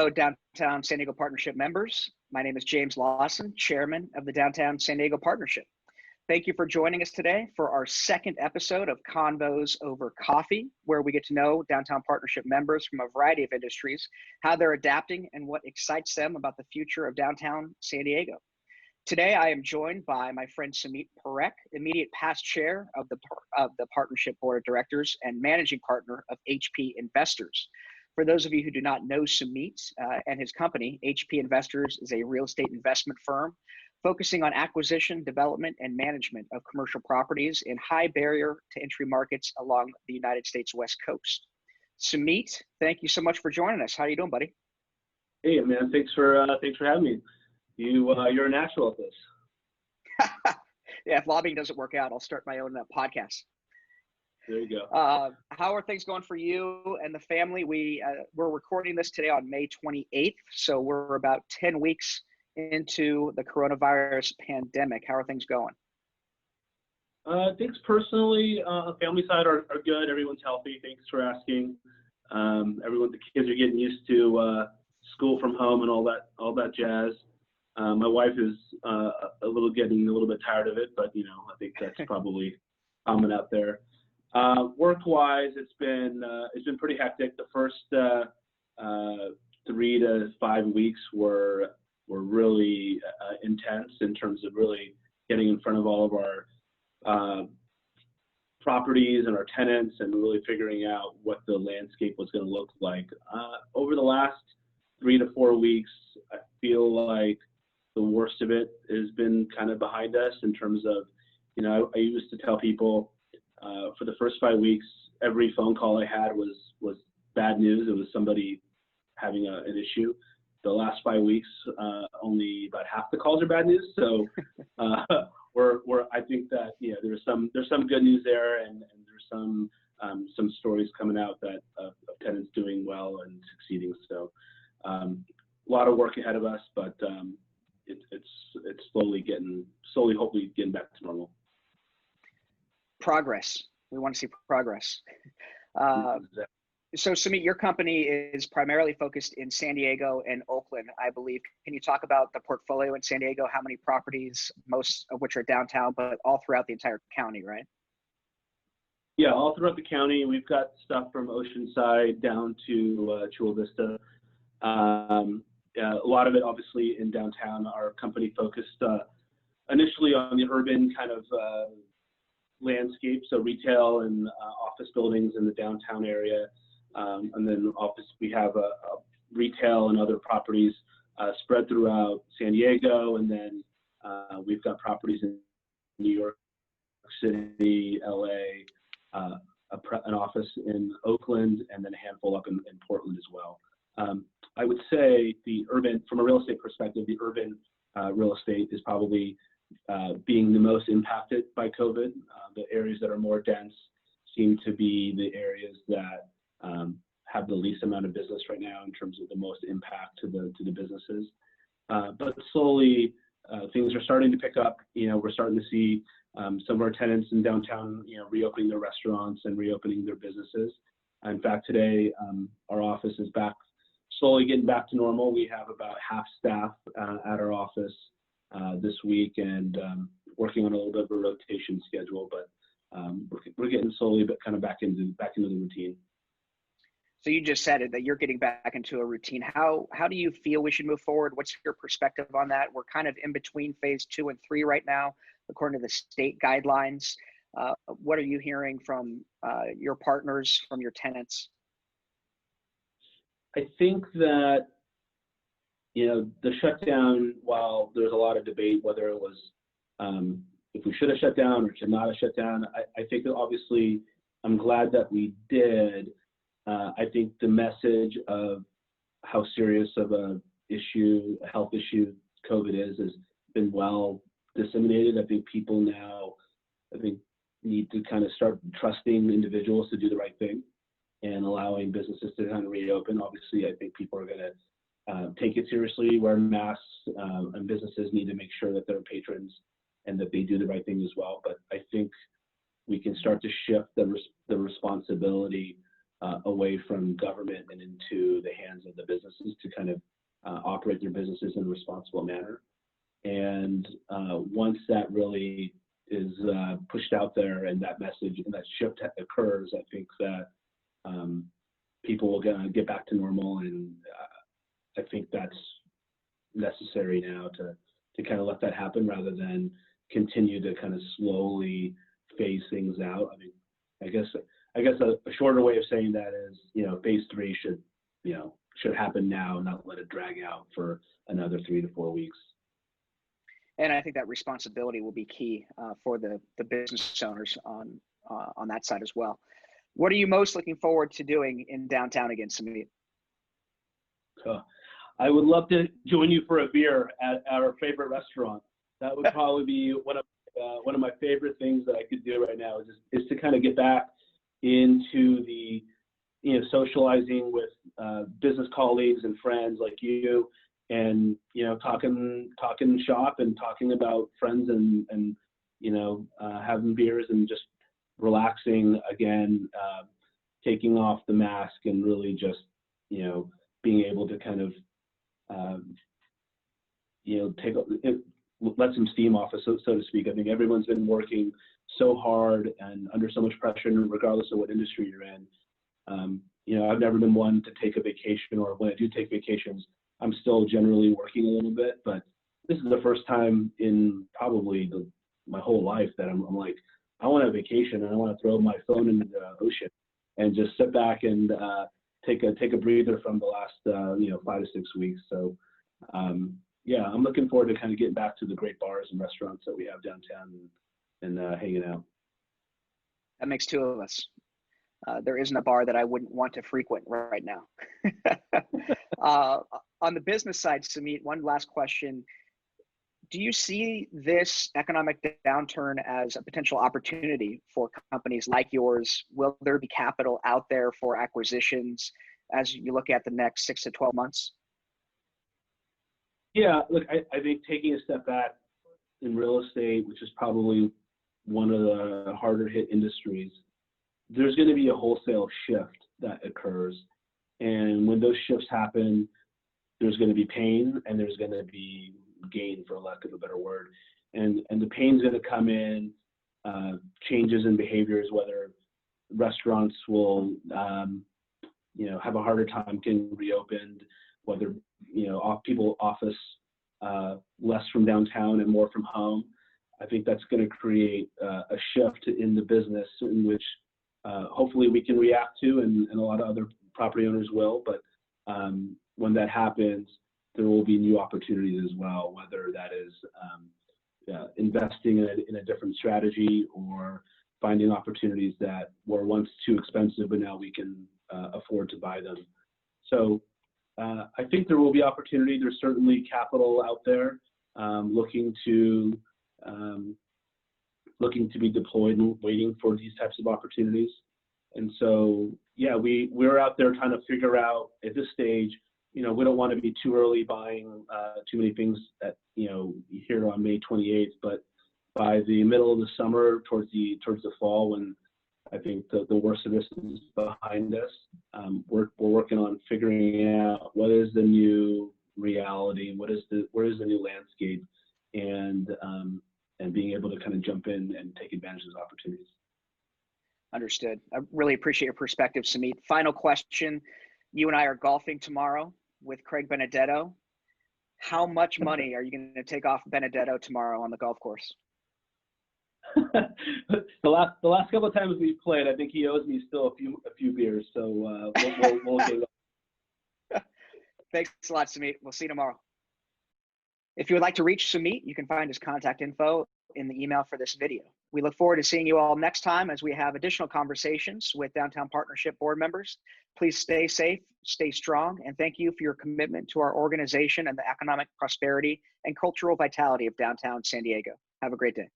Hello, Downtown San Diego Partnership members. My name is James Lawson, Chairman of the Downtown San Diego Partnership. Thank you for joining us today for our second episode of Convos over Coffee, where we get to know Downtown Partnership members from a variety of industries, how they're adapting, and what excites them about the future of downtown San Diego. Today, I am joined by my friend Sumeet Parekh, immediate past chair of the Partnership Board of Directors and managing partner of HP Investors. For those of you who do not know Sumeet and his company, HP Investors is a real estate investment firm focusing on acquisition, development, and management of commercial properties in high barrier to entry markets along the United States West Coast. Sumeet, thank you so much for joining us. How are you doing, buddy? Hey, man, thanks for having me. You're a natural at this. Yeah, if lobbying doesn't work out, I'll start my own podcast. There you go. How are things going for you and the family? We're recording this today on May 28th, so we're about 10 weeks into the coronavirus pandemic. How are things going? Things personally, on the family side are good. Everyone's healthy. Thanks for asking. The kids are getting used to school from home and all that jazz. My wife is getting a little bit tired of it, but I think that's probably common out there. Work-wise, it's been pretty hectic. The first 3 to 5 weeks were really intense in terms of really getting in front of all of our properties and our tenants and really figuring out what the landscape was going to look like. Over the last 3 to 4 weeks, I feel like the worst of it has been kind of behind us in terms of, I used to tell people, for the first 5 weeks, every phone call I had was bad news. It was somebody having an issue. The last 5 weeks, only about half the calls are bad news. So I think that there's some good news there, and there's some stories coming out that of tenants doing well and succeeding. So a lot of work ahead of us, but it's slowly hopefully getting back to normal. Progress. We want to see progress. So Sumeet, your company is primarily focused in San Diego and Oakland, I believe. Can you talk about the portfolio in San Diego? How many properties, most of which are downtown, but all throughout the entire county, right? Yeah, all throughout the county. We've got stuff from Oceanside down to Chula Vista. A lot of it, obviously, in downtown. Our company focused initially on the urban kind of landscape, so retail and office buildings in the downtown area, and then we have a retail and other properties spread throughout San Diego, and then we've got properties in New York City, LA, an office in Oakland, and then a handful up in Portland as well. I would say from a real estate perspective, the urban real estate is probably being the most impacted by COVID. The areas that are more dense seem to be the areas that have the least amount of business right now in terms of the most impact to the businesses. But slowly, things are starting to pick up. We're starting to see some of our tenants in downtown, reopening their restaurants and reopening their businesses. In fact, today, our office is slowly getting back to normal. We have about half staff at our office this week, and working on a little bit of a rotation schedule, but we're getting slowly but kind of back into the routine. So you just said it, that you're getting back into a routine. How do you feel we should move forward? What's your perspective on that? We're kind of in between phase 2 and 3 right now, according to the state guidelines. What are you hearing from your partners, from your tenants? I think that the shutdown, while there's a lot of debate whether it was if we should have shut down or should not have shut down, I think that obviously I'm glad that we did. I think the message of how serious of a health issue COVID is, has been well disseminated. I think people now, need to kind of start trusting individuals to do the right thing and allowing businesses to kind of reopen. Obviously, I think people are going to take it seriously, wear masks, and businesses need to make sure that their patrons and that they do the right thing as well. But I think we can start to shift the responsibility away from government and into the hands of the businesses to kind of operate their businesses in a responsible manner. And once that really is pushed out there and that message and that shift occurs, I think that people will get back to normal. And I think that's necessary now to kind of let that happen rather than continue to kind of slowly phase things out. I mean, I guess a shorter way of saying that is, phase 3 should happen now, not let it drag out for another 3 to 4 weeks. And I think that responsibility will be key for the business owners on that side as well. What are you most looking forward to doing in downtown again, Sumeet? I would love to join you for a beer at our favorite restaurant. That would probably be one of my favorite things that I could do right now is to kind of get back into the socializing with business colleagues and friends like you, and talking shop and talking about friends and having beers and just relaxing again, taking off the mask and really just being able to kind of let some steam off, so to speak. I think everyone's been working so hard and under so much pressure, regardless of what industry you're in. I've never been one to take a vacation, or when I do take vacations, I'm still generally working a little bit. But this is the first time in probably my whole life that I'm like, I want a vacation and I want to throw my phone into the ocean and just sit back and take a breather from the last 5 to 6 weeks. So yeah, I'm looking forward to kind of getting back to the great bars and restaurants that we have downtown and hanging out. That makes two of us. There isn't a bar that I wouldn't want to frequent right now. On the business side, Sumeet, one last question. Do you see this economic downturn as a potential opportunity for companies like yours? Will there be capital out there for acquisitions as you look at the next 6 to 12 months? Yeah, look, I think taking a step back in real estate, which is probably one of the harder hit industries, there's going to be a wholesale shift that occurs. And when those shifts happen, there's going to be pain and there's going to be gain, for lack of a better word. And the pain's going to come in, changes in behaviors, whether restaurants will, have a harder time getting reopened, whether, people office less from downtown and more from home. I think that's going to create a shift in the business in which hopefully we can react to, and a lot of other property owners will. But when that happens, there will be new opportunities as well, whether that is investing in a different strategy or finding opportunities that were once too expensive, but now we can afford to buy them. So I think there will be opportunity. There's certainly capital out there looking to be deployed and waiting for these types of opportunities. And so, yeah, we're out there trying to figure out at this stage, we don't want to be too early buying too many things here on May 28th, but by the middle of the summer, towards the fall, when I think the worst of this is behind us, we're working on figuring out what is the new reality, where is the new landscape, and being able to kind of jump in and take advantage of those opportunities. Understood. I really appreciate your perspective, Sumeet. Final question. You and I are golfing tomorrow with Craig Benedetto. How much money are you going to take off Benedetto tomorrow on the golf course? The last couple of times we've played, I think he owes me still a few beers. So we'll get it. Thanks a lot, Sumeet. We'll see you tomorrow. If you would like to reach Sumeet, you can find his contact info in the email for this video. We look forward to seeing you all next time as we have additional conversations with Downtown Partnership board members. Please stay safe, stay strong, and thank you for your commitment to our organization and the economic prosperity and cultural vitality of downtown San Diego. Have a great day.